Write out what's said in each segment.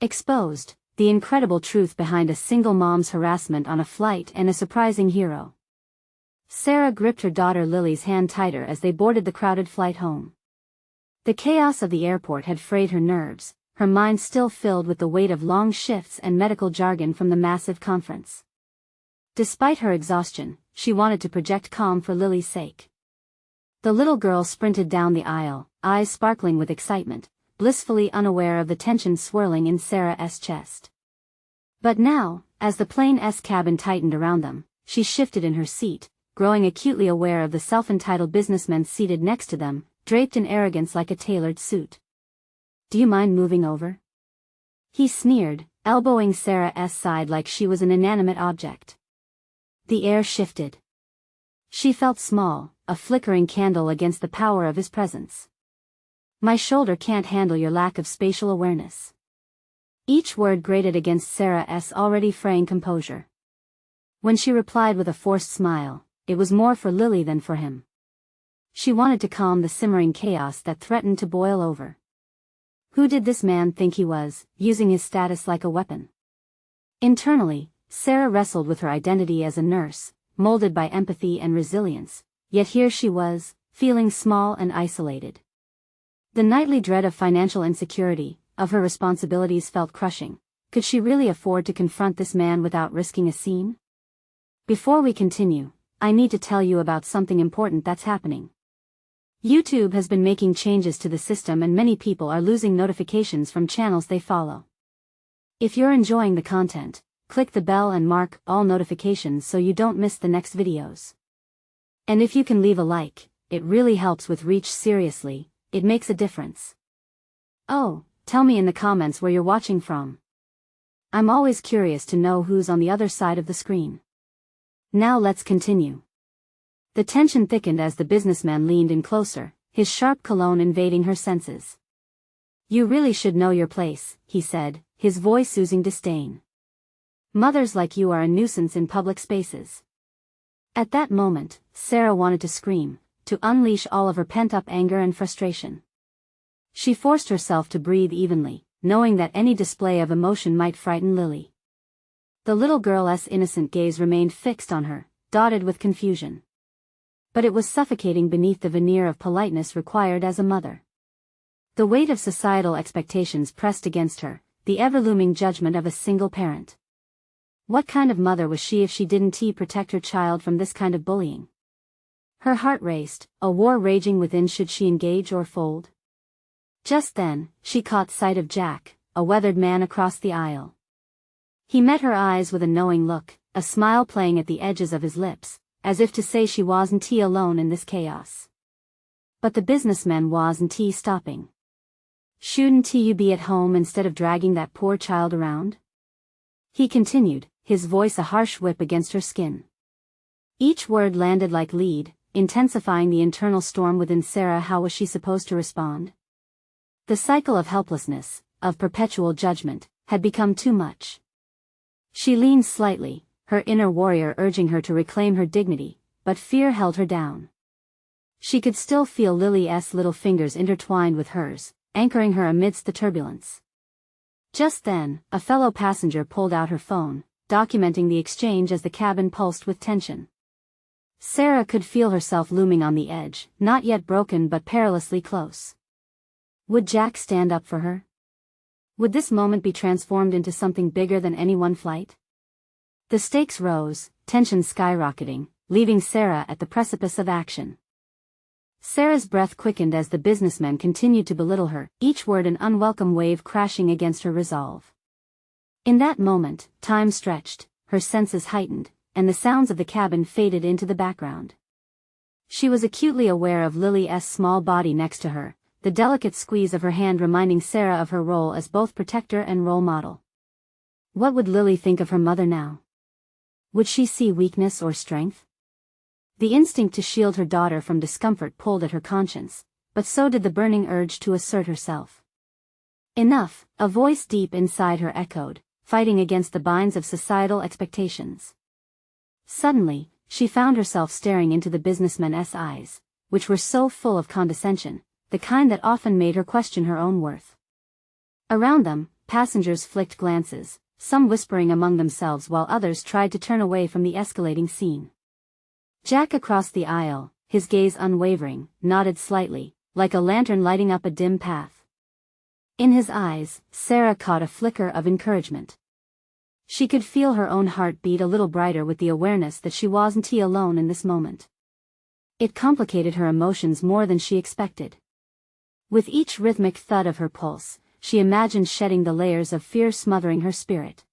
Exposed, the incredible truth behind a single mom's harassment on a flight and a surprising hero. Sarah gripped her daughter Lily's hand tighter as they boarded the crowded flight home. The chaos of the airport had frayed her nerves, her mind still filled with the weight of long shifts and medical jargon from the massive conference. Despite her exhaustion, she wanted to project calm for Lily's sake. The little girl sprinted down the aisle, eyes sparkling with excitement, blissfully unaware of the tension swirling in Sarah's chest. But now, as the plane's cabin tightened around them, she shifted in her seat, growing acutely aware of the self-entitled businessman seated next to them, draped in arrogance like a tailored suit. "Do you mind moving over?" he sneered, elbowing Sarah's side like she was an inanimate object. The air shifted. She felt small, a flickering candle against the power of his presence. "My shoulder can't handle your lack of spatial awareness." Each word grated against Sarah's already fraying composure. When she replied with a forced smile, it was more for Lily than for him. She wanted to calm the simmering chaos that threatened to boil over. Who did this man think he was, using his status like a weapon? Internally, Sarah wrestled with her identity as a nurse, molded by empathy and resilience, yet here she was, feeling small and isolated. The nightly dread of financial insecurity, of her responsibilities felt crushing. Could she really afford to confront this man without risking a scene? Before we continue, I need to tell you about something important that's happening. YouTube has been making changes to the system and many people are losing notifications from channels they follow. If you're enjoying the content, click the bell and mark all notifications so you don't miss the next videos. And if you can leave a like, it really helps with reach. Seriously, it makes a difference. Oh, tell me in the comments where you're watching from. I'm always curious to know who's on the other side of the screen. Now let's continue. The tension thickened as the businessman leaned in closer, his sharp cologne invading her senses. "You really should know your place," he said, his voice oozing disdain. "Mothers like you are a nuisance in public spaces." At that moment, Sarah wanted to scream, to unleash all of her pent-up anger and frustration. She forced herself to breathe evenly, knowing that any display of emotion might frighten Lily. The little girl's innocent gaze remained fixed on her, dotted with confusion. But it was suffocating beneath the veneer of politeness required as a mother. The weight of societal expectations pressed against her, the ever-looming judgment of a single parent. What kind of mother was she if she didn't protect her child from this kind of bullying? Her heart raced, a war raging within. Should she engage or fold? Just then, she caught sight of Jack, a weathered man across the aisle. He met her eyes with a knowing look, a smile playing at the edges of his lips, as if to say she wasn't alone in this chaos. But the businessman wasn't stopping. "Shouldn't you be at home instead of dragging that poor child around?" he continued, his voice a harsh whip against her skin. Each word landed like lead, intensifying the internal storm within Sarah. How was she supposed to respond? The cycle of helplessness, of perpetual judgment, had become too much. She leaned slightly, her inner warrior urging her to reclaim her dignity, but fear held her down. She could still feel Lily's little fingers intertwined with hers, anchoring her amidst the turbulence. Just then, a fellow passenger pulled out her phone, documenting the exchange as the cabin pulsed with tension. Sarah could feel herself looming on the edge, not yet broken but perilously close. Would Jack stand up for her? Would this moment be transformed into something bigger than any one flight? The stakes rose, tension skyrocketing, leaving Sarah at the precipice of action. Sarah's breath quickened as the businessman continued to belittle her, each word an unwelcome wave crashing against her resolve. In that moment, time stretched, her senses heightened, and the sounds of the cabin faded into the background. She was acutely aware of Lily's small body next to her, the delicate squeeze of her hand reminding Sarah of her role as both protector and role model. What would Lily think of her mother now? Would she see weakness or strength? The instinct to shield her daughter from discomfort pulled at her conscience, but so did the burning urge to assert herself. "Enough," a voice deep inside her echoed, fighting against the binds of societal expectations. Suddenly, she found herself staring into the businessman's eyes, which were so full of condescension, the kind that often made her question her own worth. Around them, passengers flicked glances, some whispering among themselves while others tried to turn away from the escalating scene. Jack across the aisle, his gaze unwavering, nodded slightly, like a lantern lighting up a dim path. In his eyes, Sarah caught a flicker of encouragement. She could feel her own heart beat a little brighter with the awareness that she wasn't alone in this moment. It complicated her emotions more than she expected. With each rhythmic thud of her pulse, she imagined shedding the layers of fear smothering her spirit.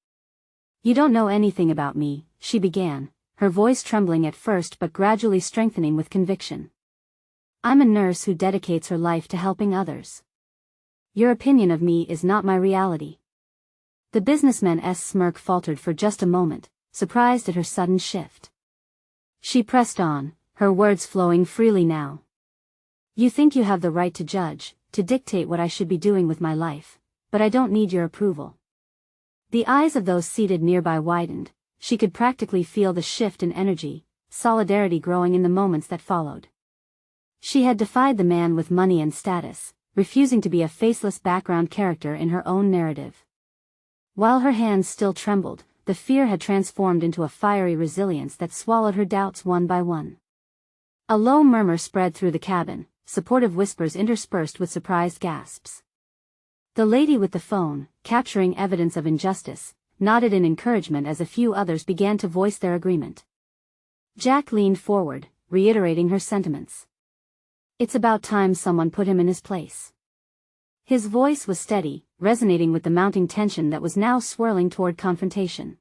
"You don't know anything about me," she began, her voice trembling at first but gradually strengthening with conviction. "I'm a nurse who dedicates her life to helping others. Your opinion of me is not my reality." The businessman's smirk faltered for just a moment, surprised at her sudden shift. She pressed on, her words flowing freely now. "You think you have the right to judge, to dictate what I should be doing with my life, but I don't need your approval." The eyes of those seated nearby widened. She could practically feel the shift in energy, solidarity growing in the moments that followed. She had defied the man with money and status, refusing to be a faceless background character in her own narrative. While her hands still trembled, the fear had transformed into a fiery resilience that swallowed her doubts one by one. A low murmur spread through the cabin, supportive whispers interspersed with surprised gasps. The lady with the phone, capturing evidence of injustice, nodded in encouragement as a few others began to voice their agreement. Jack leaned forward, reiterating her sentiments. "It's about time someone put him in his place." His voice was steady, resonating with the mounting tension that was now swirling toward confrontation.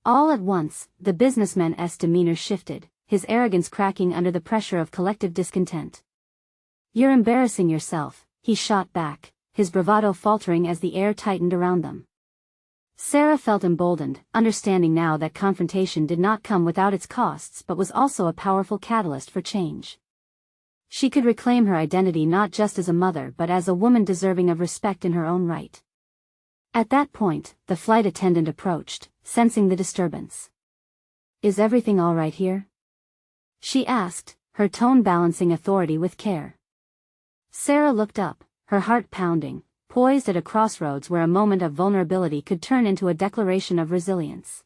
All at once, the businessman's demeanor shifted, his arrogance cracking under the pressure of collective discontent. "You're embarrassing yourself," he shot back, his bravado faltering as the air tightened around them. Sarah felt emboldened, understanding now that confrontation did not come without its costs but was also a powerful catalyst for change. She could reclaim her identity not just as a mother but as a woman deserving of respect in her own right. At that point, the flight attendant approached, sensing the disturbance. "Is everything all right here?" she asked, her tone balancing authority with care. Sarah looked up, her heart pounding, poised at a crossroads where a moment of vulnerability could turn into a declaration of resilience.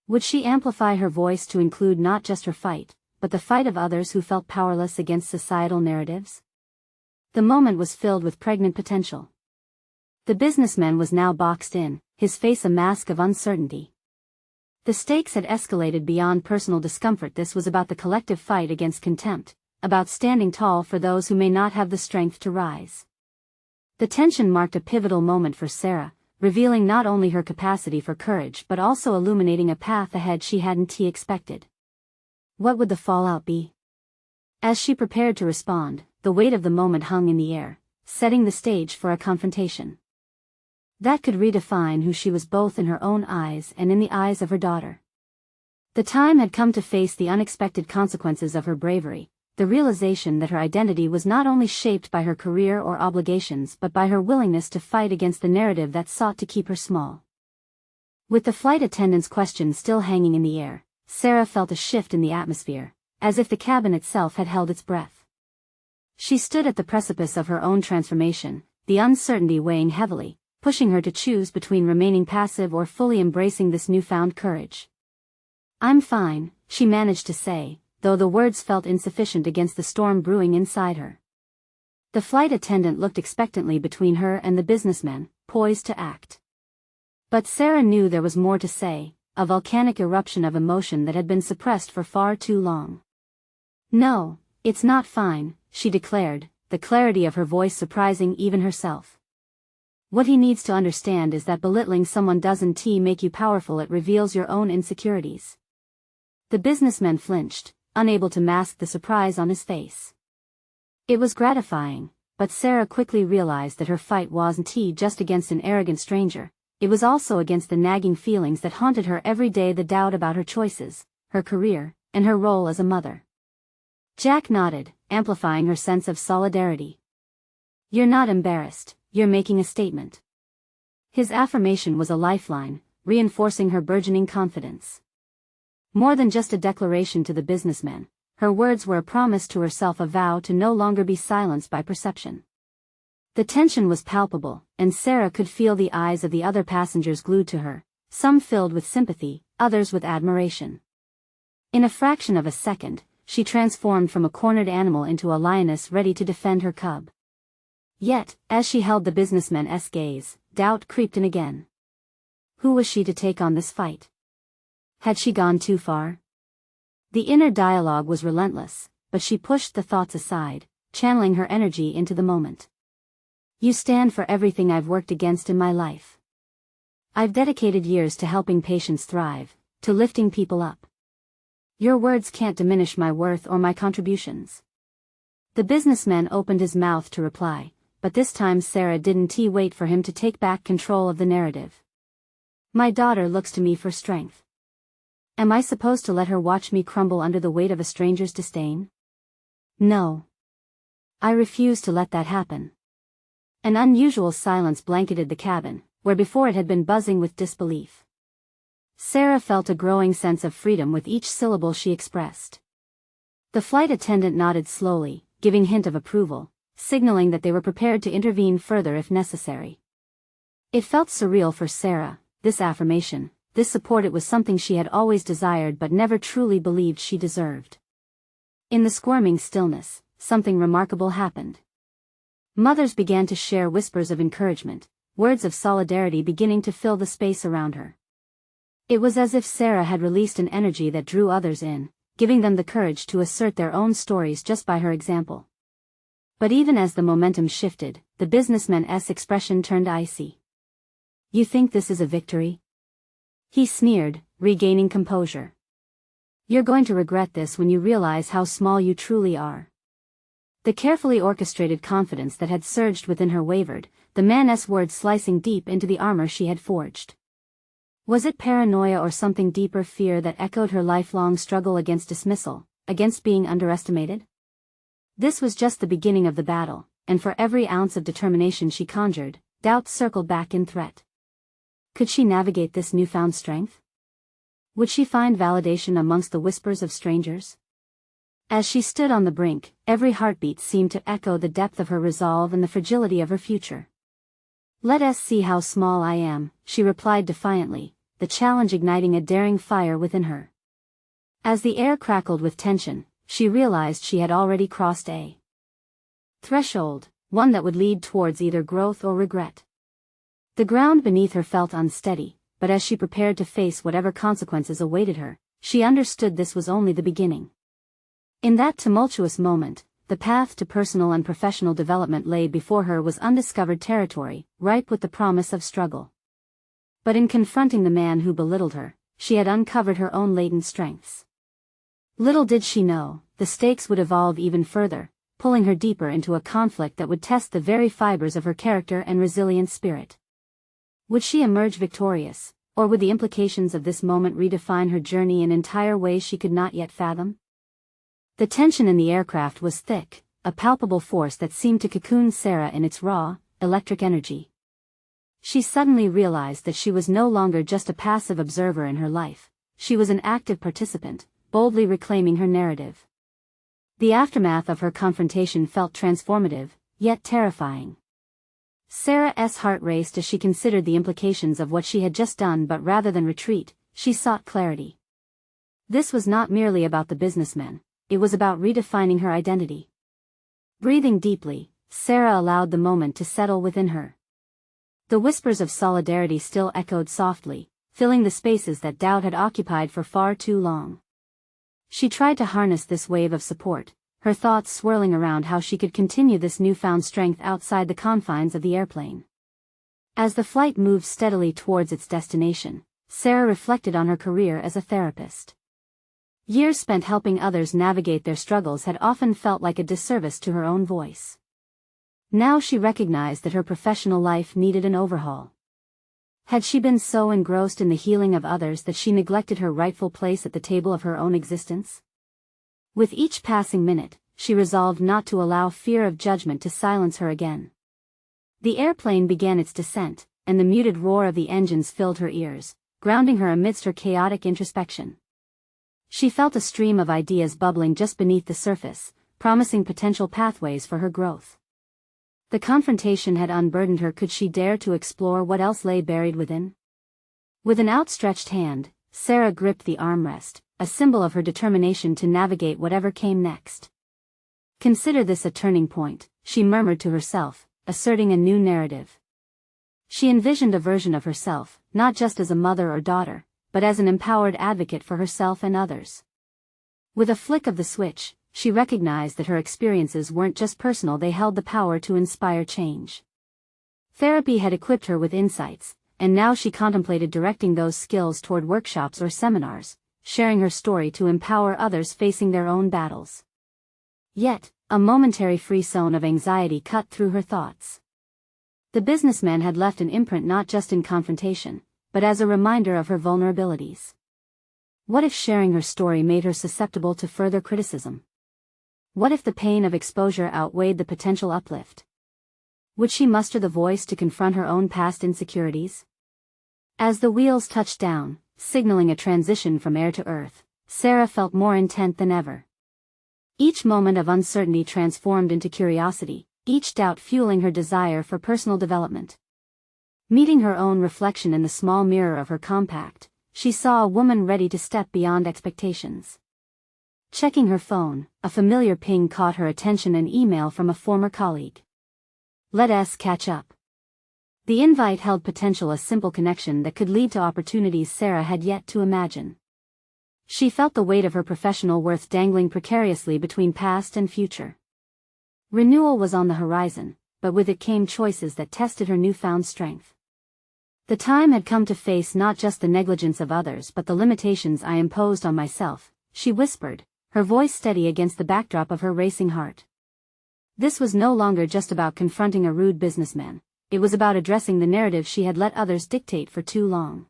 Would she amplify her voice to include not just her fight, but the fight of others who felt powerless against societal narratives? The moment was filled with pregnant potential. The businessman was now boxed in, his face a mask of uncertainty. The stakes had escalated beyond personal discomfort. This was about the collective fight against contempt, about standing tall for those who may not have the strength to rise. The tension marked a pivotal moment for Sarah, revealing not only her capacity for courage but also illuminating a path ahead she hadn't expected. What would the fallout be? As she prepared to respond, the weight of the moment hung in the air, setting the stage for a confrontation that could redefine who she was both in her own eyes and in the eyes of her daughter. The time had come to face the unexpected consequences of her bravery, the realization that her identity was not only shaped by her career or obligations but by her willingness to fight against the narrative that sought to keep her small. With the flight attendant's question still hanging in the air, Sarah felt a shift in the atmosphere, as if the cabin itself had held its breath. She stood at the precipice of her own transformation, the uncertainty weighing heavily, pushing her to choose between remaining passive or fully embracing this newfound courage. "I'm fine," she managed to say, though the words felt insufficient against the storm brewing inside her. The flight attendant looked expectantly between her and the businessman, poised to act. But Sarah knew there was more to say, a volcanic eruption of emotion that had been suppressed for far too long. "No, it's not fine," she declared, the clarity of her voice surprising even herself. "What he needs to understand is that belittling someone doesn't make you powerful, it reveals your own insecurities." The businessman flinched, unable to mask the surprise on his face. It was gratifying, but Sarah quickly realized that her fight wasn't just against an arrogant stranger. It was also against the nagging feelings that haunted her every day, the doubt about her choices, her career, and her role as a mother. Jack nodded, amplifying her sense of solidarity. "You're not embarrassed, you're making a statement." His affirmation was a lifeline, reinforcing her burgeoning confidence. More than just a declaration to the businessman, her words were a promise to herself, a vow to no longer be silenced by perception. The tension was palpable, and Sarah could feel the eyes of the other passengers glued to her, some filled with sympathy, others with admiration. In a fraction of a second, she transformed from a cornered animal into a lioness ready to defend her cub. Yet, as she held the businessman's gaze, doubt crept in again. Who was she to take on this fight? Had she gone too far? The inner dialogue was relentless, but she pushed the thoughts aside, channeling her energy into the moment. You stand for everything I've worked against in my life. I've dedicated years to helping patients thrive, to lifting people up. Your words can't diminish my worth or my contributions. The businessman opened his mouth to reply, but this time Sarah didn't wait for him to take back control of the narrative. My daughter looks to me for strength. Am I supposed to let her watch me crumble under the weight of a stranger's disdain? No. I refuse to let that happen. An unusual silence blanketed the cabin, where before it had been buzzing with disbelief. Sarah felt a growing sense of freedom with each syllable she expressed. The flight attendant nodded slowly, giving hint of approval, signaling that they were prepared to intervene further if necessary. It felt surreal for Sarah, this affirmation, this support. It was something she had always desired but never truly believed she deserved. In the squirming stillness, something remarkable happened. Mothers began to share whispers of encouragement, words of solidarity beginning to fill the space around her. It was as if Sarah had released an energy that drew others in, giving them the courage to assert their own stories just by her example. But even as the momentum shifted, the businessman's expression turned icy. You think this is a victory? He sneered, regaining composure. You're going to regret this when you realize how small you truly are. The carefully orchestrated confidence that had surged within her wavered, the man's words slicing deep into the armor she had forged. Was it paranoia or something deeper, fear that echoed her lifelong struggle against dismissal, against being underestimated? This was just the beginning of the battle, and for every ounce of determination she conjured, doubt circled back in threat. Could she navigate this newfound strength? Would she find validation amongst the whispers of strangers? As she stood on the brink, every heartbeat seemed to echo the depth of her resolve and the fragility of her future. Let us see how small I am, she replied defiantly, the challenge igniting a daring fire within her. As the air crackled with tension, she realized she had already crossed a threshold, one that would lead towards either growth or regret. The ground beneath her felt unsteady, but as she prepared to face whatever consequences awaited her, she understood this was only the beginning. In that tumultuous moment, the path to personal and professional development lay before her was undiscovered territory, ripe with the promise of struggle. But in confronting the man who belittled her, she had uncovered her own latent strengths. Little did she know, the stakes would evolve even further, pulling her deeper into a conflict that would test the very fibers of her character and resilient spirit. Would she emerge victorious, or would the implications of this moment redefine her journey in entire ways she could not yet fathom? The tension in the aircraft was thick, a palpable force that seemed to cocoon Sarah in its raw, electric energy. She suddenly realized that she was no longer just a passive observer in her life, she was an active participant, boldly reclaiming her narrative. The aftermath of her confrontation felt transformative, yet terrifying. Sarah's heart raced as she considered the implications of what she had just done, but rather than retreat, she sought clarity. This was not merely about the businessman. It was about redefining her identity. Breathing deeply, Sarah allowed the moment to settle within her. The whispers of solidarity still echoed softly, filling the spaces that doubt had occupied for far too long. She tried to harness this wave of support, her thoughts swirling around how she could continue this newfound strength outside the confines of the airplane. As the flight moved steadily towards its destination, Sarah reflected on her career as a therapist. Years spent helping others navigate their struggles had often felt like a disservice to her own voice. Now she recognized that her professional life needed an overhaul. Had she been so engrossed in the healing of others that she neglected her rightful place at the table of her own existence? With each passing minute, she resolved not to allow fear of judgment to silence her again. The airplane began its descent, and the muted roar of the engines filled her ears, grounding her amidst her chaotic introspection. She felt a stream of ideas bubbling just beneath the surface, promising potential pathways for her growth. The confrontation had unburdened her. Could she dare to explore what else lay buried within? With an outstretched hand, Sarah gripped the armrest, a symbol of her determination to navigate whatever came next. Consider this a turning point, she murmured to herself, asserting a new narrative. She envisioned a version of herself, not just as a mother or daughter, but as an empowered advocate for herself and others. With a flick of the switch, she recognized that her experiences weren't just personal, they held the power to inspire change. Therapy had equipped her with insights, and now she contemplated directing those skills toward workshops or seminars, sharing her story to empower others facing their own battles. Yet, a momentary frisson of anxiety cut through her thoughts. The businessman had left an imprint not just in confrontation, but as a reminder of her vulnerabilities. What if sharing her story made her susceptible to further criticism? What if the pain of exposure outweighed the potential uplift? Would she muster the voice to confront her own past insecurities? As the wheels touched down, signaling a transition from air to earth, Sarah felt more intent than ever. Each moment of uncertainty transformed into curiosity, each doubt fueling her desire for personal development. Meeting her own reflection in the small mirror of her compact, she saw a woman ready to step beyond expectations. Checking her phone, a familiar ping caught her attention, an email from a former colleague. "Let's catch up." The invite held potential, a simple connection that could lead to opportunities Sarah had yet to imagine. She felt the weight of her professional worth dangling precariously between past and future. Renewal was on the horizon, but with it came choices that tested her newfound strength. The time had come to face not just the negligence of others but the limitations I imposed on myself, she whispered, her voice steady against the backdrop of her racing heart. This was no longer just about confronting a rude businessman, it was about addressing the narrative she had let others dictate for too long.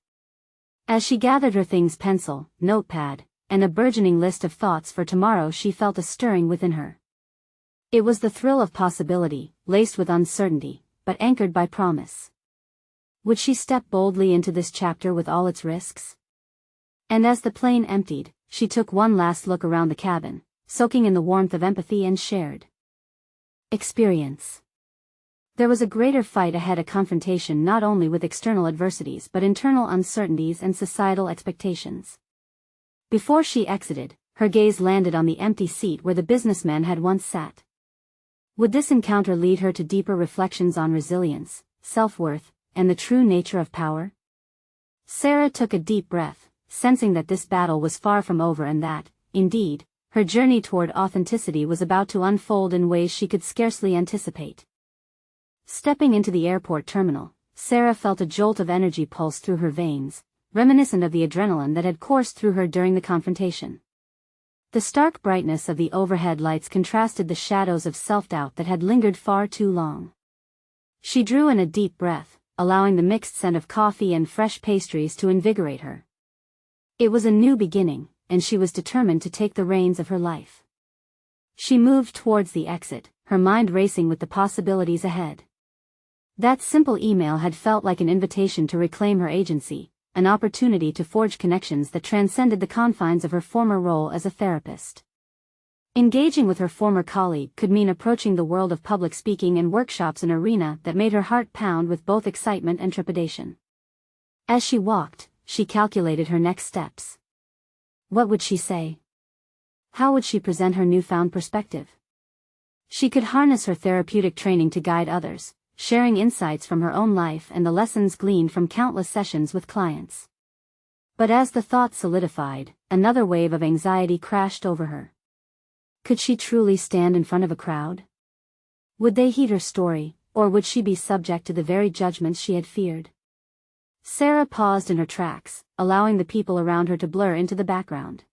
As she gathered her things, pencil, notepad, and a burgeoning list of thoughts for tomorrow, she felt a stirring within her. It was the thrill of possibility, laced with uncertainty, but anchored by promise. Would she step boldly into this chapter with all its risks? And as the plane emptied, she took one last look around the cabin, soaking in the warmth of empathy and shared experience. There was a greater fight ahead, a confrontation not only with external adversities but internal uncertainties and societal expectations. Before she exited, her gaze landed on the empty seat where the businessman had once sat. Would this encounter lead her to deeper reflections on resilience, self-worth, and the true nature of power? Sarah took a deep breath, sensing that this battle was far from over and that, indeed, her journey toward authenticity was about to unfold in ways she could scarcely anticipate. Stepping into the airport terminal, Sarah felt a jolt of energy pulse through her veins, reminiscent of the adrenaline that had coursed through her during the confrontation. The stark brightness of the overhead lights contrasted the shadows of self-doubt that had lingered far too long. She drew in a deep breath, allowing the mixed scent of coffee and fresh pastries to invigorate her. It was a new beginning, and she was determined to take the reins of her life. She moved towards the exit, her mind racing with the possibilities ahead. That simple email had felt like an invitation to reclaim her agency, an opportunity to forge connections that transcended the confines of her former role as a therapist. Engaging with her former colleague could mean approaching the world of public speaking and workshops, an arena that made her heart pound with both excitement and trepidation. As she walked, she calculated her next steps. What would she say? How would she present her newfound perspective? She could harness her therapeutic training to guide others, sharing insights from her own life and the lessons gleaned from countless sessions with clients. But as the thought solidified, another wave of anxiety crashed over her. Could she truly stand in front of a crowd? Would they heed her story, or would she be subject to the very judgments she had feared? Sarah paused in her tracks, allowing the people around her to blur into the background.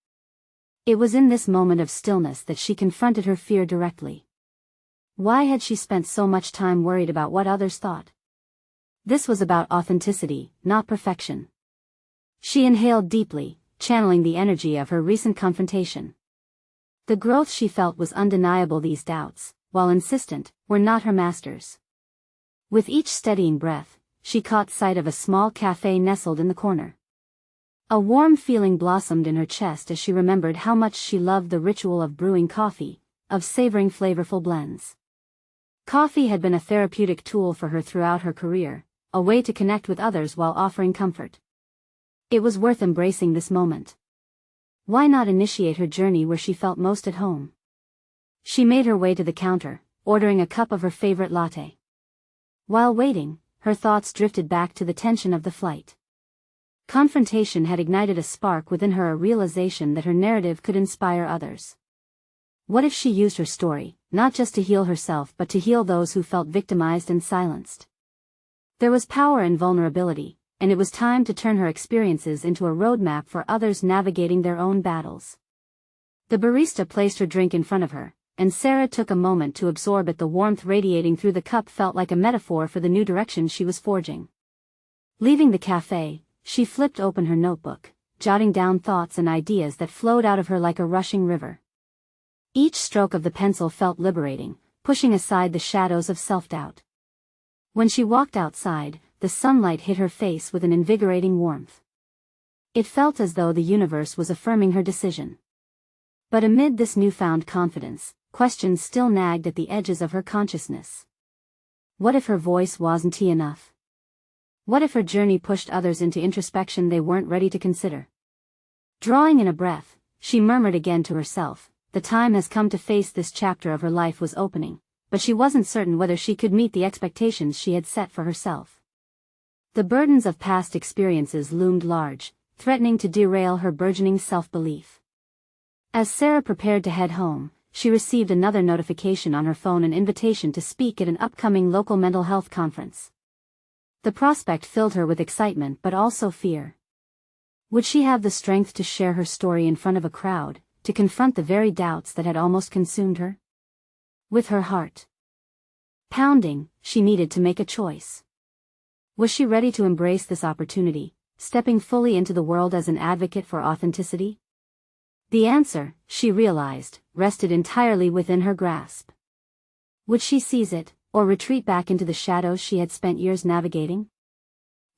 It was in this moment of stillness that she confronted her fear directly. Why had she spent so much time worried about what others thought? This was about authenticity, not perfection. She inhaled deeply, channeling the energy of her recent confrontation. The growth she felt was undeniable. These doubts, while insistent, were not her masters. With each steadying breath, she caught sight of a small cafe nestled in the corner. A warm feeling blossomed in her chest as she remembered how much she loved the ritual of brewing coffee, of savoring flavorful blends. Coffee had been a therapeutic tool for her throughout her career, a way to connect with others while offering comfort. It was worth embracing this moment. Why not initiate her journey where she felt most at home? She made her way to the counter, ordering a cup of her favorite latte. While waiting, her thoughts drifted back to the tension of the flight. Confrontation had ignited a spark within her, a realization that her narrative could inspire others. What if she used her story, not just to heal herself but to heal those who felt victimized and silenced? There was power in vulnerability, and it was time to turn her experiences into a roadmap for others navigating their own battles. The barista placed her drink in front of her, and Sarah took a moment to absorb it. The warmth radiating through the cup felt like a metaphor for the new direction she was forging. Leaving the cafe, she flipped open her notebook, jotting down thoughts and ideas that flowed out of her like a rushing river. Each stroke of the pencil felt liberating, pushing aside the shadows of self-doubt. When she walked outside, the sunlight hit her face with an invigorating warmth. It felt as though the universe was affirming her decision. But amid this newfound confidence, questions still nagged at the edges of her consciousness. What if her voice wasn't enough? What if her journey pushed others into introspection they weren't ready to consider? Drawing in a breath, she murmured again to herself, the time has come to face this chapter of her life was opening, but she wasn't certain whether she could meet the expectations she had set for herself. The burdens of past experiences loomed large, threatening to derail her burgeoning self-belief. As Sarah prepared to head home, she received another notification on her phone, an invitation to speak at an upcoming local mental health conference. The prospect filled her with excitement but also fear. Would she have the strength to share her story in front of a crowd, to confront the very doubts that had almost consumed her? With her heart pounding, she needed to make a choice. Was she ready to embrace this opportunity, stepping fully into the world as an advocate for authenticity? The answer, she realized, rested entirely within her grasp. Would she seize it, or retreat back into the shadows she had spent years navigating?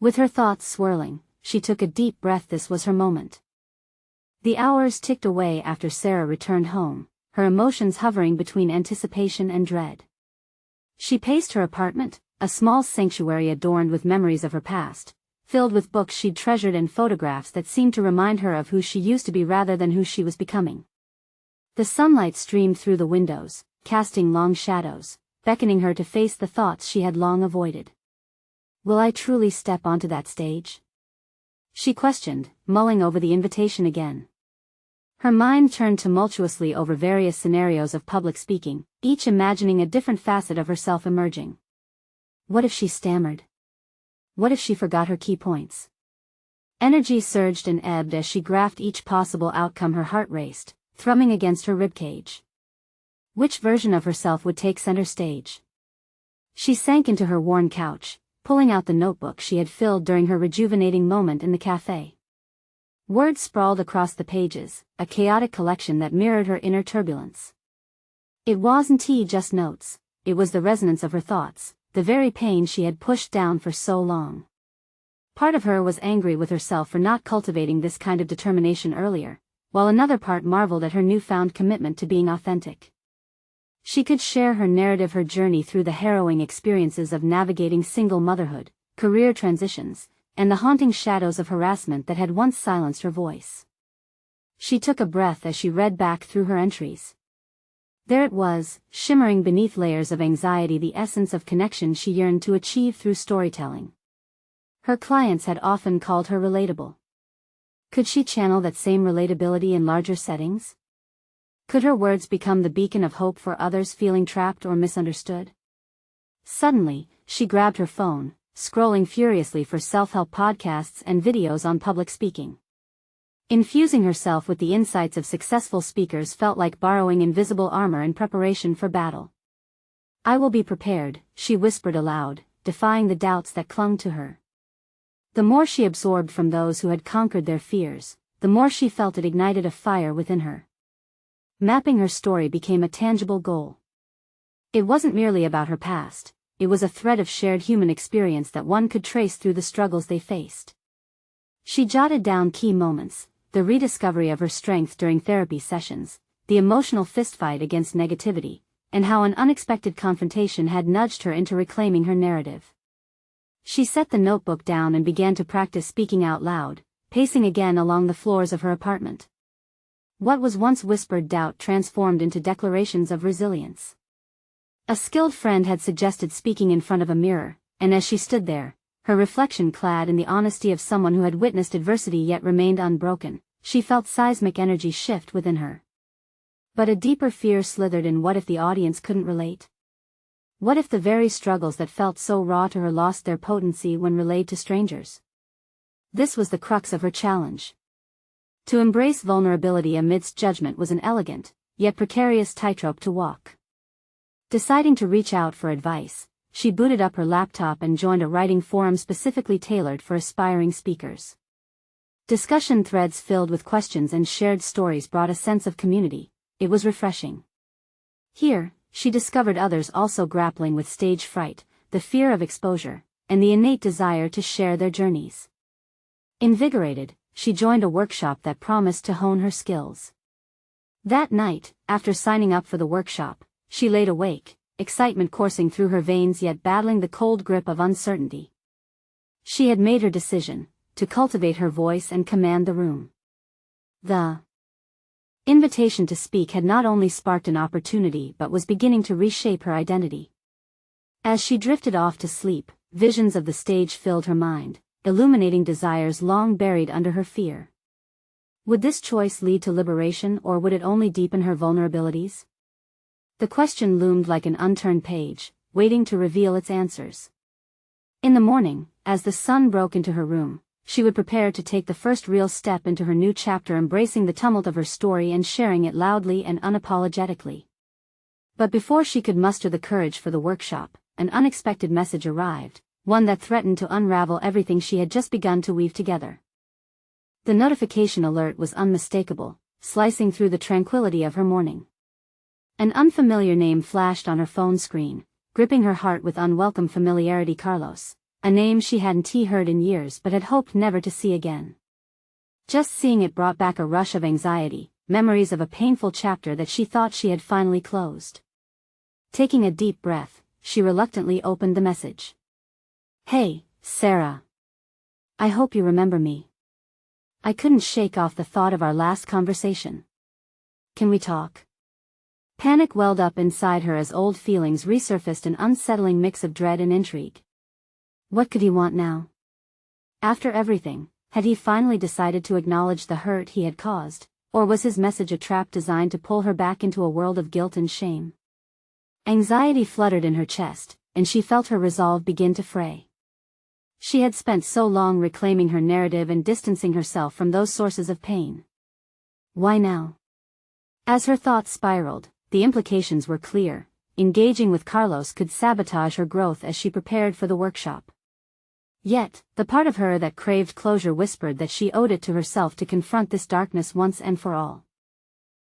With her thoughts swirling, she took a deep breath. This was her moment. The hours ticked away after Sarah returned home, her emotions hovering between anticipation and dread. She paced her apartment, a small sanctuary adorned with memories of her past, filled with books she'd treasured and photographs that seemed to remind her of who she used to be rather than who she was becoming. The sunlight streamed through the windows, casting long shadows, beckoning her to face the thoughts she had long avoided. Will I truly step onto that stage? She questioned, mulling over the invitation again. Her mind turned tumultuously over various scenarios of public speaking, each imagining a different facet of herself emerging. What if she stammered? What if she forgot her key points? Energy surged and ebbed as she graphed each possible outcome. Her heart raced, thrumming against her ribcage. Which version of herself would take center stage? She sank into her worn couch, pulling out the notebook she had filled during her rejuvenating moment in the cafe. Words sprawled across the pages, a chaotic collection that mirrored her inner turbulence. It wasn't just notes, it was the resonance of her thoughts, the very pain she had pushed down for so long. Part of her was angry with herself for not cultivating this kind of determination earlier, while another part marveled at her newfound commitment to being authentic. She could share her narrative, her journey through the harrowing experiences of navigating single motherhood, career transitions, and the haunting shadows of harassment that had once silenced her voice. She took a breath as she read back through her entries. There it was, shimmering beneath layers of anxiety, the essence of connection she yearned to achieve through storytelling. Her clients had often called her relatable. Could she channel that same relatability in larger settings? Could her words become the beacon of hope for others feeling trapped or misunderstood? Suddenly, she grabbed her phone, scrolling furiously for self-help podcasts and videos on public speaking. Infusing herself with the insights of successful speakers felt like borrowing invisible armor in preparation for battle. I will be prepared, she whispered aloud, defying the doubts that clung to her. The more she absorbed from those who had conquered their fears, the more she felt it ignited a fire within her. Mapping her story became a tangible goal. It wasn't merely about her past, it was a thread of shared human experience that one could trace through the struggles they faced. She jotted down key moments, the rediscovery of her strength during therapy sessions, the emotional fistfight against negativity, and how an unexpected confrontation had nudged her into reclaiming her narrative. She set the notebook down and began to practice speaking out loud, pacing again along the floors of her apartment. What was once whispered doubt transformed into declarations of resilience. A skilled friend had suggested speaking in front of a mirror, and as she stood there, her reflection clad in the honesty of someone who had witnessed adversity yet remained unbroken, she felt seismic energy shift within her. But a deeper fear slithered in. What if the audience couldn't relate? What if the very struggles that felt so raw to her lost their potency when relayed to strangers? This was the crux of her challenge. To embrace vulnerability amidst judgment was an elegant, yet precarious tightrope to walk. Deciding to reach out for advice, she booted up her laptop and joined a writing forum specifically tailored for aspiring speakers. Discussion threads filled with questions and shared stories brought a sense of community. It was refreshing. Here, she discovered others also grappling with stage fright, the fear of exposure, and the innate desire to share their journeys. Invigorated, she joined a workshop that promised to hone her skills. That night, after signing up for the workshop, she laid awake, excitement coursing through her veins yet battling the cold grip of uncertainty. She had made her decision, to cultivate her voice and command the room. The invitation to speak had not only sparked an opportunity but was beginning to reshape her identity. As she drifted off to sleep, visions of the stage filled her mind, illuminating desires long buried under her fear. Would this choice lead to liberation, or would it only deepen her vulnerabilities? The question loomed like an unturned page, waiting to reveal its answers. In the morning, as the sun broke into her room, she would prepare to take the first real step into her new chapter, embracing the tumult of her story and sharing it loudly and unapologetically. But before she could muster the courage for the workshop, an unexpected message arrived, one that threatened to unravel everything she had just begun to weave together. The notification alert was unmistakable, slicing through the tranquility of her morning. An unfamiliar name flashed on her phone screen, gripping her heart with unwelcome familiarity. Carlos. A name she hadn't heard in years but had hoped never to see again. Just seeing it brought back a rush of anxiety, memories of a painful chapter that she thought she had finally closed. Taking a deep breath, she reluctantly opened the message. "Hey, Sarah. I hope you remember me. I couldn't shake off the thought of our last conversation. Can we talk?" Panic welled up inside her as old feelings resurfaced, an unsettling mix of dread and intrigue. What could he want now? After everything, had he finally decided to acknowledge the hurt he had caused, or was his message a trap designed to pull her back into a world of guilt and shame? Anxiety fluttered in her chest, and she felt her resolve begin to fray. She had spent so long reclaiming her narrative and distancing herself from those sources of pain. Why now? As her thoughts spiraled, the implications were clear. Engaging with Carlos could sabotage her growth as she prepared for the workshop. Yet, the part of her that craved closure whispered that she owed it to herself to confront this darkness once and for all.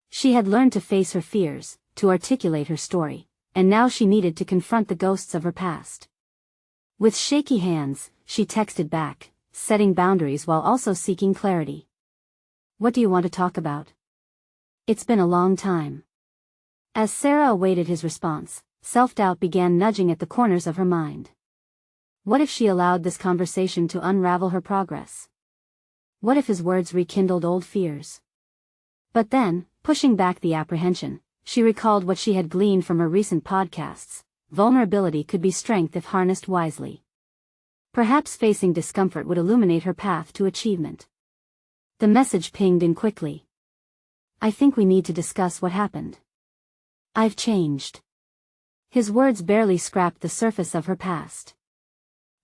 She had learned to face her fears, to articulate her story, and now she needed to confront the ghosts of her past. With shaky hands, she texted back, setting boundaries while also seeking clarity. "What do you want to talk about? It's been a long time." As Sarah awaited his response, self-doubt began nudging at the corners of her mind. What if she allowed this conversation to unravel her progress? What if his words rekindled old fears? But then, pushing back the apprehension, she recalled what she had gleaned from her recent podcasts. Vulnerability could be strength if harnessed wisely. Perhaps facing discomfort would illuminate her path to achievement. The message pinged in quickly. "I think we need to discuss what happened. I've changed." His words barely scratched the surface of her past.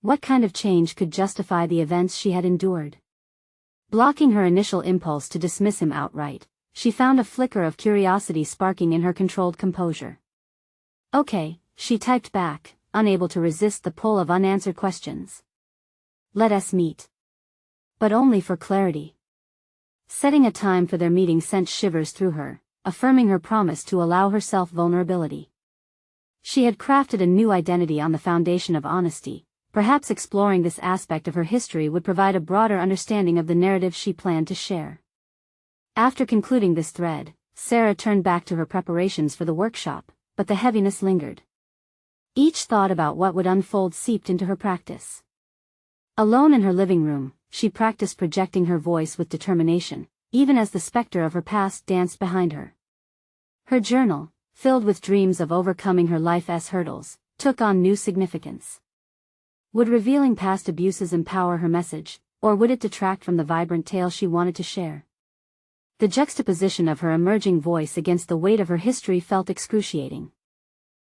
What kind of change could justify the events she had endured? Blocking her initial impulse to dismiss him outright, she found a flicker of curiosity sparking in her controlled composure. "Okay," she typed back, unable to resist the pull of unanswered questions. "Let us meet. But only for clarity." Setting a time for their meeting sent shivers through her, affirming her promise to allow herself vulnerability. She had crafted a new identity on the foundation of honesty. Perhaps exploring this aspect of her history would provide a broader understanding of the narrative she planned to share. After concluding this thread, Sarah turned back to her preparations for the workshop, but the heaviness lingered. Each thought about what would unfold seeped into her practice. Alone in her living room, she practiced projecting her voice with determination, even as the specter of her past danced behind her. Her journal, filled with dreams of overcoming her life's hurdles, took on new significance. Would revealing past abuses empower her message, or would it detract from the vibrant tale she wanted to share? The juxtaposition of her emerging voice against the weight of her history felt excruciating.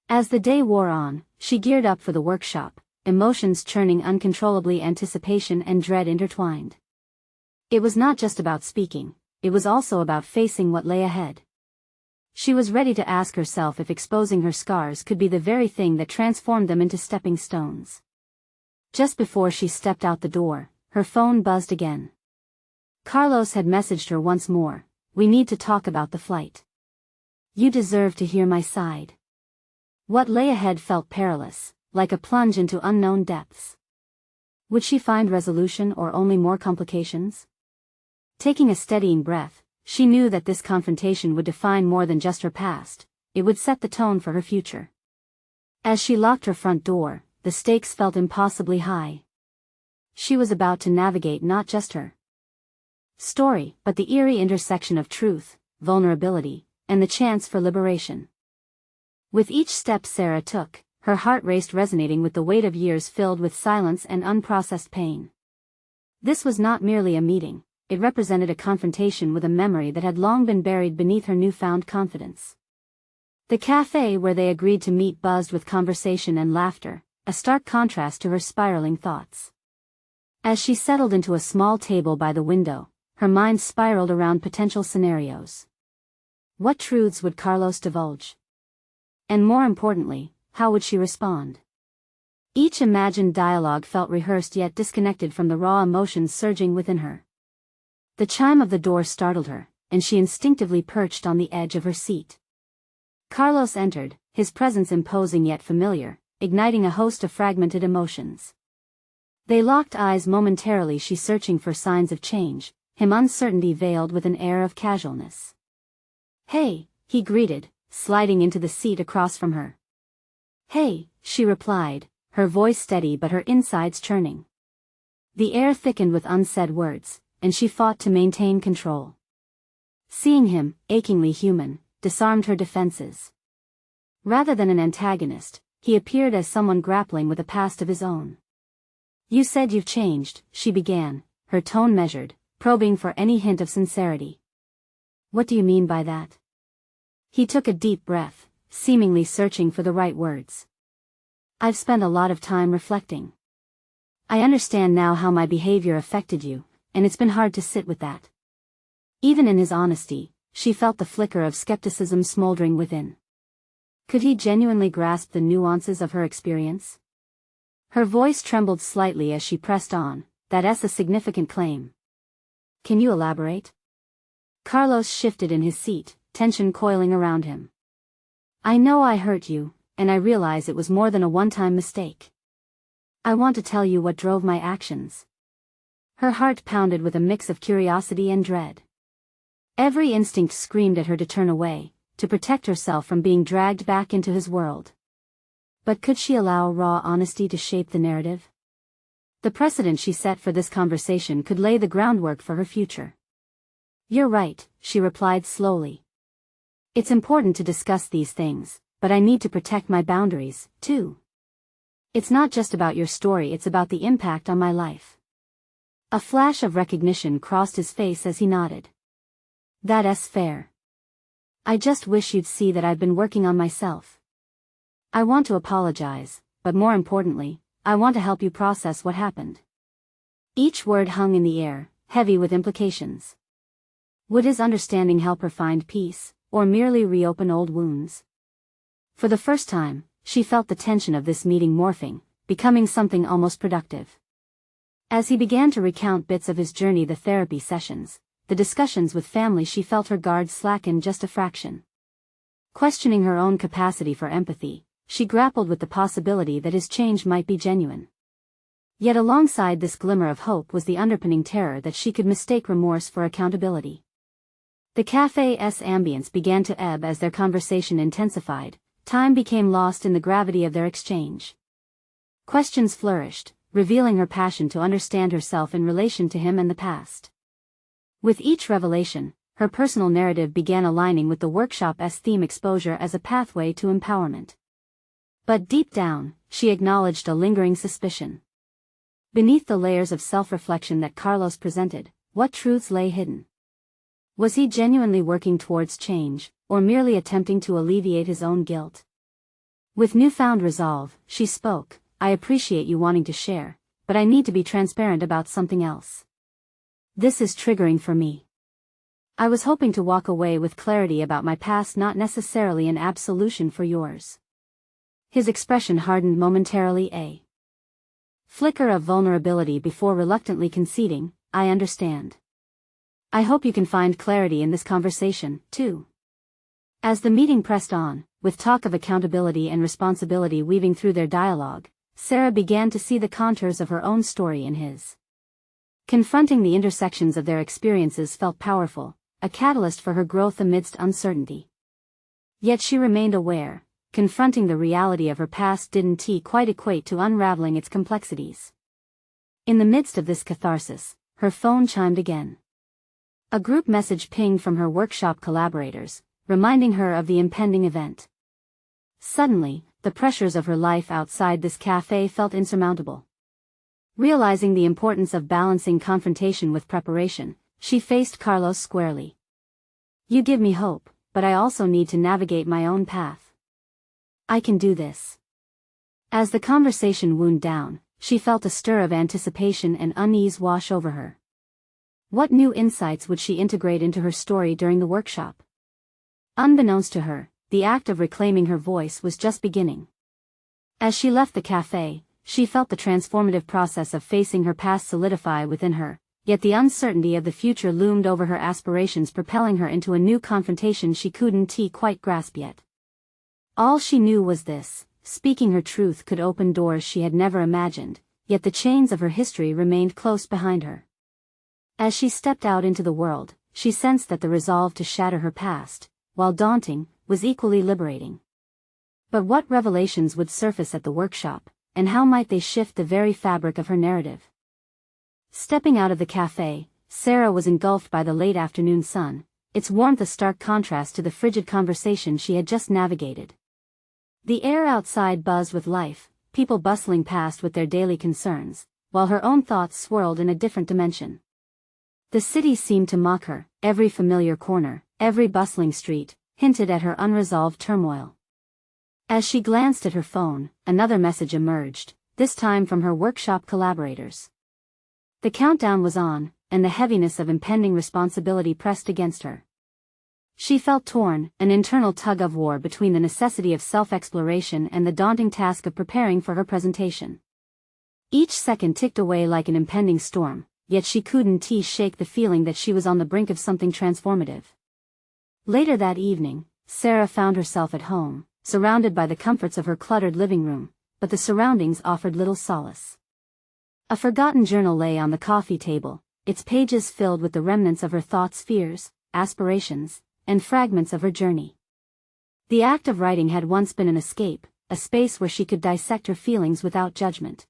As the day wore on, she geared up for the workshop, emotions churning uncontrollably, anticipation and dread intertwined. It was not just about speaking, it was also about facing what lay ahead. She was ready to ask herself if exposing her scars could be the very thing that transformed them into stepping stones. Just before she stepped out the door, her phone buzzed again. Carlos had messaged her once more, "We need to talk about the flight. You deserve to hear my side." What lay ahead felt perilous, like a plunge into unknown depths. Would she find resolution or only more complications? Taking a steadying breath, she knew that this confrontation would define more than just her past, it would set the tone for her future. As she locked her front door, the stakes felt impossibly high. She was about to navigate not just her story, but the eerie intersection of truth, vulnerability, and the chance for liberation. With each step Sarah took, her heart raced, resonating with the weight of years filled with silence and unprocessed pain. This was not merely a meeting, it represented a confrontation with a memory that had long been buried beneath her newfound confidence. The cafe where they agreed to meet buzzed with conversation and laughter, a stark contrast to her spiraling thoughts. As she settled into a small table by the window, her mind spiraled around potential scenarios. What truths would Carlos divulge? And more importantly, how would she respond? Each imagined dialogue felt rehearsed yet disconnected from the raw emotions surging within her. The chime of the door startled her, and she instinctively perched on the edge of her seat. Carlos entered, his presence imposing yet familiar, igniting a host of fragmented emotions. They locked eyes momentarily, she searching for signs of change, him uncertainty veiled with an air of casualness. "Hey," he greeted, sliding into the seat across from her. "Hey," she replied, her voice steady but her insides churning. The air thickened with unsaid words, and she fought to maintain control. Seeing him, achingly human, disarmed her defenses. Rather than an antagonist, he appeared as someone grappling with a past of his own. "You said you've changed," she began, her tone measured, probing for any hint of sincerity. "What do you mean by that?" He took a deep breath, seemingly searching for the right words. "I've spent a lot of time reflecting. I understand now how my behavior affected you, and it's been hard to sit with that." Even in his honesty, she felt the flicker of skepticism smoldering within. Could he genuinely grasp the nuances of her experience? Her voice trembled slightly as she pressed on, "That's a significant claim. Can you elaborate?" Carlos shifted in his seat, tension coiling around him. "I know I hurt you, and I realize it was more than a one-time mistake. I want to tell you what drove my actions." Her heart pounded with a mix of curiosity and dread. Every instinct screamed at her to turn away, to protect herself from being dragged back into his world. But could she allow raw honesty to shape the narrative? The precedent she set for this conversation could lay the groundwork for her future. "You're right," she replied slowly. "It's important to discuss these things, but I need to protect my boundaries, too. It's not just about your story, it's about the impact on my life." A flash of recognition crossed his face as he nodded. "That's fair. I just wish you'd see that I've been working on myself. I want to apologize, but more importantly, I want to help you process what happened." Each word hung in the air, heavy with implications. Would his understanding help her find peace, or merely reopen old wounds? For the first time, she felt the tension of this meeting morphing, becoming something almost productive. As he began to recount bits of his journey, the therapy sessions, the discussions with family, she felt her guard slacken just a fraction. Questioning her own capacity for empathy, she grappled with the possibility that his change might be genuine. Yet alongside this glimmer of hope was the underpinning terror that she could mistake remorse for accountability. The cafe's ambience began to ebb as their conversation intensified, Time became lost in the gravity of their exchange. Questions flourished, revealing her passion to understand herself in relation to him and the past. With each revelation, her personal narrative began aligning with the workshop's theme: exposure as a pathway to empowerment. But deep down, she acknowledged a lingering suspicion. Beneath the layers of self-reflection that Carlos presented, what truths lay hidden? Was he genuinely working towards change, or merely attempting to alleviate his own guilt? With newfound resolve, she spoke, "I appreciate you wanting to share, but I need to be transparent about something else. This is triggering for me. I was hoping to walk away with clarity about my past, not necessarily an absolution for yours." His expression hardened momentarily, a flicker of vulnerability before reluctantly conceding, "I understand. I hope you can find clarity in this conversation, too." As the meeting pressed on, with talk of accountability and responsibility weaving through their dialogue, Sarah began to see the contours of her own story in his. Confronting the intersections of their experiences felt powerful, a catalyst for her growth amidst uncertainty. Yet she remained aware, confronting the reality of her past didn't quite equate to unraveling its complexities. In the midst of this catharsis, her phone chimed again. A group message pinged from her workshop collaborators, reminding her of the impending event. Suddenly, the pressures of her life outside this cafe felt insurmountable. Realizing the importance of balancing confrontation with preparation, she faced Carlos squarely. "You give me hope, but I also need to navigate my own path. I can do this." As the conversation wound down, she felt a stir of anticipation and unease wash over her. What new insights would she integrate into her story during the workshop? Unbeknownst to her, the act of reclaiming her voice was just beginning. As she left the cafe, she felt the transformative process of facing her past solidify within her, yet the uncertainty of the future loomed over her aspirations, propelling her into a new confrontation she couldn't quite grasp yet. All she knew was this: speaking her truth could open doors she had never imagined, yet the chains of her history remained close behind her. As she stepped out into the world, she sensed that the resolve to shatter her past, while daunting, was equally liberating. But what revelations would surface at the workshop, and how might they shift the very fabric of her narrative? Stepping out of the cafe, Sarah was engulfed by the late afternoon sun, its warmth a stark contrast to the frigid conversation she had just navigated. The air outside buzzed with life, people bustling past with their daily concerns, while her own thoughts swirled in a different dimension. The city seemed to mock her, every familiar corner, every bustling street, hinted at her unresolved turmoil. As she glanced at her phone, another message emerged, this time from her workshop collaborators. The countdown was on, and the heaviness of impending responsibility pressed against her. She felt torn, an internal tug-of-war between the necessity of self-exploration and the daunting task of preparing for her presentation. Each second ticked away like an impending storm, yet she couldn't shake the feeling that she was on the brink of something transformative. Later that evening, Sarah found herself at home, surrounded by the comforts of her cluttered living room, but the surroundings offered little solace. A forgotten journal lay on the coffee table, its pages filled with the remnants of her thoughts, fears, aspirations, and fragments of her journey. The act of writing had once been an escape, a space where she could dissect her feelings without judgment.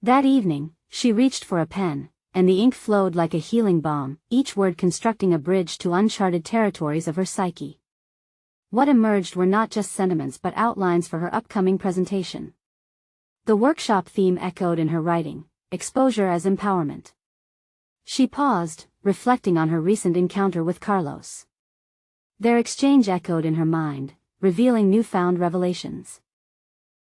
That evening, she reached for a pen, and the ink flowed like a healing balm, each word constructing a bridge to uncharted territories of her psyche. What emerged were not just sentiments but outlines for her upcoming presentation. The workshop theme echoed in her writing: exposure as empowerment. She paused, reflecting on her recent encounter with Carlos. Their exchange echoed in her mind, revealing newfound revelations.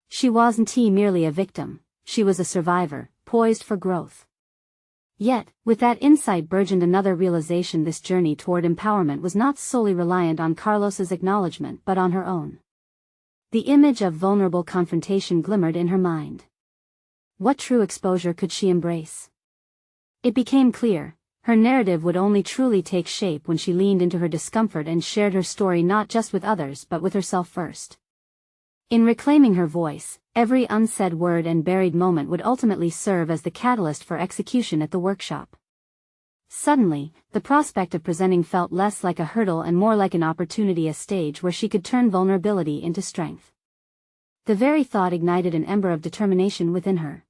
She wasn't merely a victim, she was a survivor, poised for growth. Yet, with that insight burgeoned another realization: this journey toward empowerment was not solely reliant on Carlos's acknowledgement but on her own. The image of vulnerable confrontation glimmered in her mind. What true exposure could she embrace? It became clear, her narrative would only truly take shape when she leaned into her discomfort and shared her story not just with others but with herself first. In reclaiming her voice, every unsaid word and buried moment would ultimately serve as the catalyst for execution at the workshop. Suddenly, the prospect of presenting felt less like a hurdle and more like an opportunity, a stage where she could turn vulnerability into strength. The very thought ignited an ember of determination within her.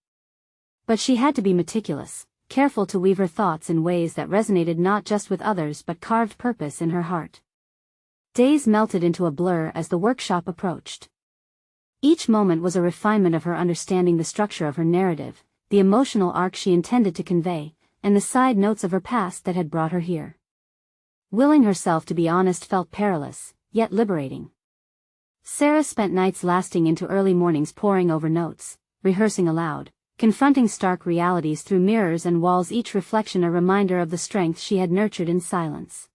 But she had to be meticulous, careful to weave her thoughts in ways that resonated not just with others but carved purpose in her heart. Days melted into a blur as the workshop approached. Each moment was a refinement of her understanding the structure of her narrative, the emotional arc she intended to convey, and the side notes of her past that had brought her here. Willing herself to be honest felt perilous, yet liberating. Sarah spent nights lasting into early mornings poring over notes, rehearsing aloud, confronting stark realities through mirrors and walls, each reflection a reminder of the strength she had nurtured in silence.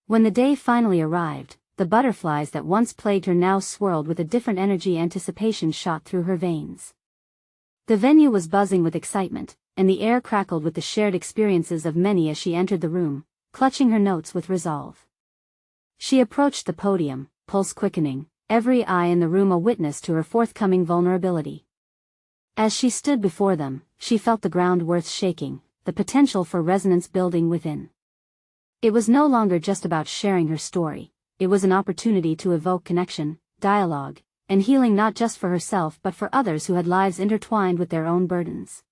When the day finally arrived, the butterflies that once plagued her now swirled with a different energy. Anticipation shot through her veins. The venue was buzzing with excitement, and the air crackled with the shared experiences of many as she entered the room, clutching her notes with resolve. She approached the podium, pulse quickening, every eye in the room a witness to her forthcoming vulnerability. As she stood before them, she felt the ground worth shaking, the potential for resonance building within. It was no longer just about sharing her story, it was an opportunity to evoke connection, dialogue, and healing not just for herself but for others who had lives intertwined with their own burdens.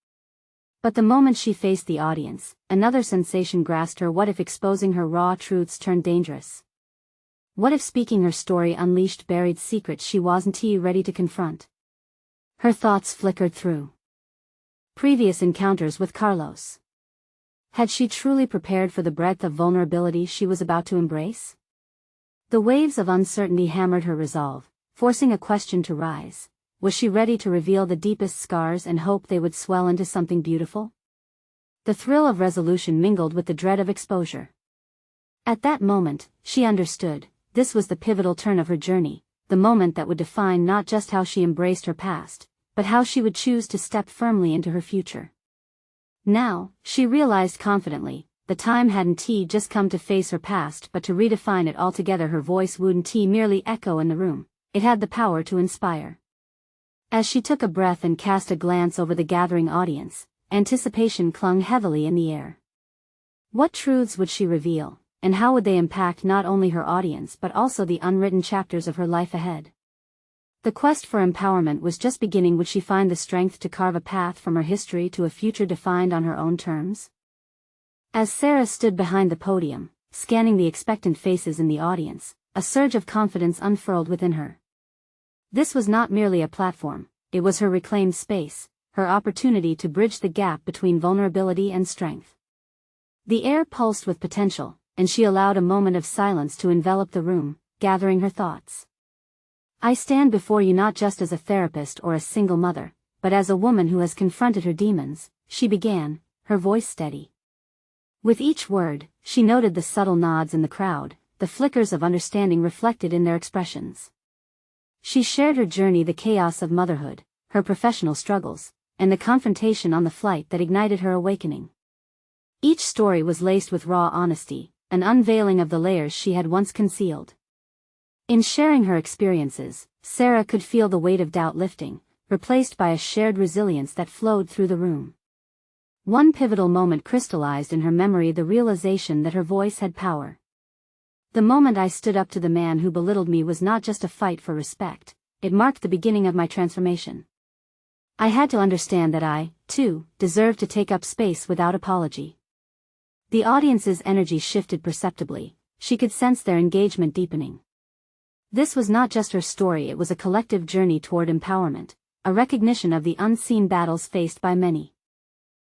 But the moment she faced the audience, another sensation grasped her. What if exposing her raw truths turned dangerous? What if speaking her story unleashed buried secrets she wasn't ready to confront? Her thoughts flickered through previous encounters with Carlos. Had she truly prepared for the breadth of vulnerability she was about to embrace? The waves of uncertainty hammered her resolve, forcing a question to rise. Was she ready to reveal the deepest scars and hope they would swell into something beautiful? The thrill of resolution mingled with the dread of exposure. At that moment, she understood, this was the pivotal turn of her journey, the moment that would define not just how she embraced her past, but how she would choose to step firmly into her future. Now, she realized confidently, the time hadn't just come to face her past but to redefine it altogether. Her voice wouldn't merely echo in the room, it had the power to inspire. As she took a breath and cast a glance over the gathering audience, anticipation clung heavily in the air. What truths would she reveal, and how would they impact not only her audience but also the unwritten chapters of her life ahead? The quest for empowerment was just beginning. Would she find the strength to carve a path from her history to a future defined on her own terms? As Sarah stood behind the podium, scanning the expectant faces in the audience, a surge of confidence unfurled within her. This was not merely a platform, it was her reclaimed space, her opportunity to bridge the gap between vulnerability and strength. The air pulsed with potential, and she allowed a moment of silence to envelop the room, gathering her thoughts. I stand before you not just as a therapist or a single mother, but as a woman who has confronted her demons, she began, her voice steady. With each word, she noted the subtle nods in the crowd, the flickers of understanding reflected in their expressions. She shared her journey, the chaos of motherhood, her professional struggles, and the confrontation on the flight that ignited her awakening. Each story was laced with raw honesty, an unveiling of the layers she had once concealed. In sharing her experiences, Sarah could feel the weight of doubt lifting, replaced by a shared resilience that flowed through the room. One pivotal moment crystallized in her memory, the realization that her voice had power. The moment I stood up to the man who belittled me was not just a fight for respect, it marked the beginning of my transformation. I had to understand that I, too, deserved to take up space without apology. The audience's energy shifted perceptibly, she could sense their engagement deepening. This was not just her story, it was a collective journey toward empowerment, a recognition of the unseen battles faced by many.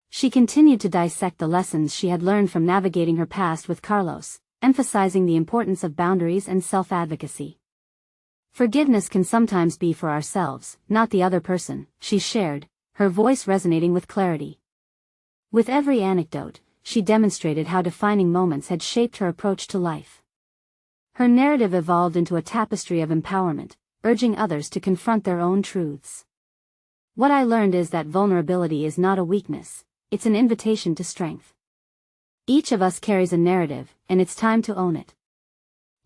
She continued to dissect the lessons she had learned from navigating her past with Carlos, emphasizing the importance of boundaries and self-advocacy. Forgiveness can sometimes be for ourselves, not the other person, she shared, her voice resonating with clarity. With every anecdote, she demonstrated how defining moments had shaped her approach to life. Her narrative evolved into a tapestry of empowerment, urging others to confront their own truths. What I learned is that vulnerability is not a weakness, it's an invitation to strength. Each of us carries a narrative, and it's time to own it.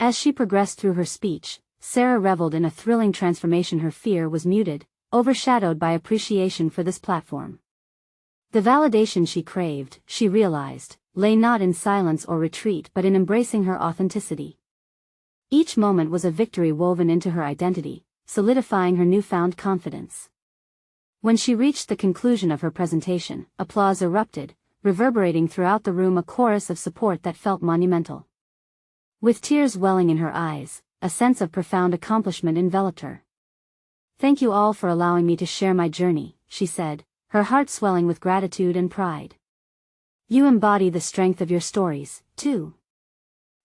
As she progressed through her speech, Sarah reveled in a thrilling transformation. Her fear was muted, overshadowed by appreciation for this platform. The validation she craved, she realized, lay not in silence or retreat but in embracing her authenticity. Each moment was a victory woven into her identity, solidifying her newfound confidence. When she reached the conclusion of her presentation, applause erupted, reverberating throughout the room, a chorus of support that felt monumental. With tears welling in her eyes, a sense of profound accomplishment enveloped her. "Thank you all for allowing me to share my journey," she said, her heart swelling with gratitude and pride. "You embody the strength of your stories, too."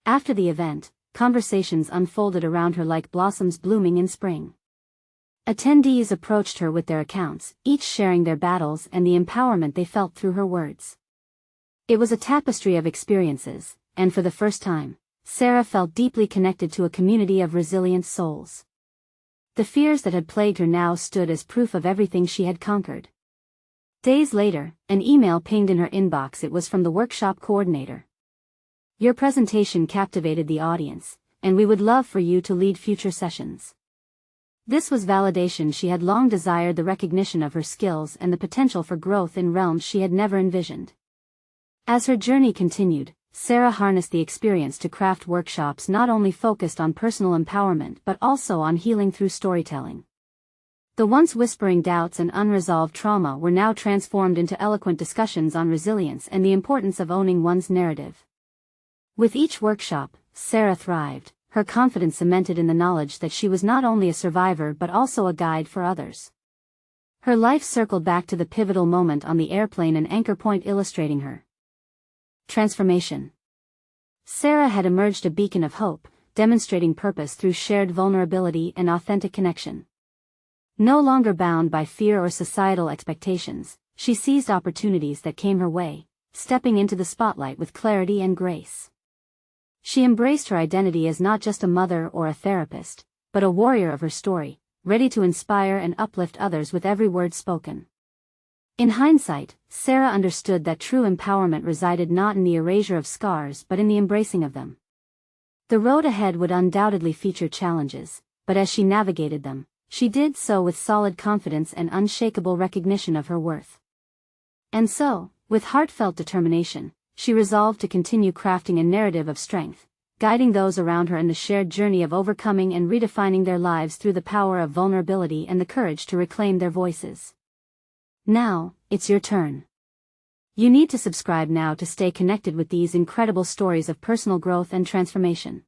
After the event, conversations unfolded around her like blossoms blooming in spring. Attendees approached her with their accounts, each sharing their battles and the empowerment they felt through her words. It was a tapestry of experiences, and for the first time, Sarah felt deeply connected to a community of resilient souls. The fears that had plagued her now stood as proof of everything she had conquered. Days later, an email pinged in her inbox. It was from the workshop coordinator. "Your presentation captivated the audience, and we would love for you to lead future sessions." This was validation she had long desired, the recognition of her skills and the potential for growth in realms she had never envisioned. As her journey continued, Sarah harnessed the experience to craft workshops not only focused on personal empowerment but also on healing through storytelling. The once whispering doubts and unresolved trauma were now transformed into eloquent discussions on resilience and the importance of owning one's narrative. With each workshop, Sarah thrived, her confidence cemented in the knowledge that she was not only a survivor but also a guide for others. Her life circled back to the pivotal moment on the airplane, an anchor point illustrating her transformation. Sarah had emerged a beacon of hope, demonstrating purpose through shared vulnerability and authentic connection. No longer bound by fear or societal expectations, she seized opportunities that came her way, stepping into the spotlight with clarity and grace. She embraced her identity as not just a mother or a therapist, but a warrior of her story, ready to inspire and uplift others with every word spoken. In hindsight, Sarah understood that true empowerment resided not in the erasure of scars but in the embracing of them. The road ahead would undoubtedly feature challenges, but as she navigated them, she did so with solid confidence and unshakable recognition of her worth. And so, with heartfelt determination, she resolved to continue crafting a narrative of strength, guiding those around her in the shared journey of overcoming and redefining their lives through the power of vulnerability and the courage to reclaim their voices. Now, it's your turn. You need to subscribe now to stay connected with these incredible stories of personal growth and transformation.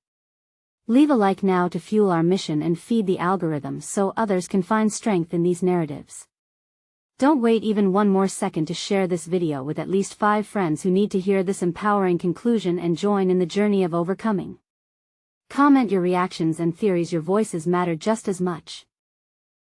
Leave a like now to fuel our mission and feed the algorithm so others can find strength in these narratives. Don't wait even one more second to share this video with at least 5 friends who need to hear this empowering conclusion and join in the journey of overcoming. Comment your reactions and theories. Your voices matter just as much.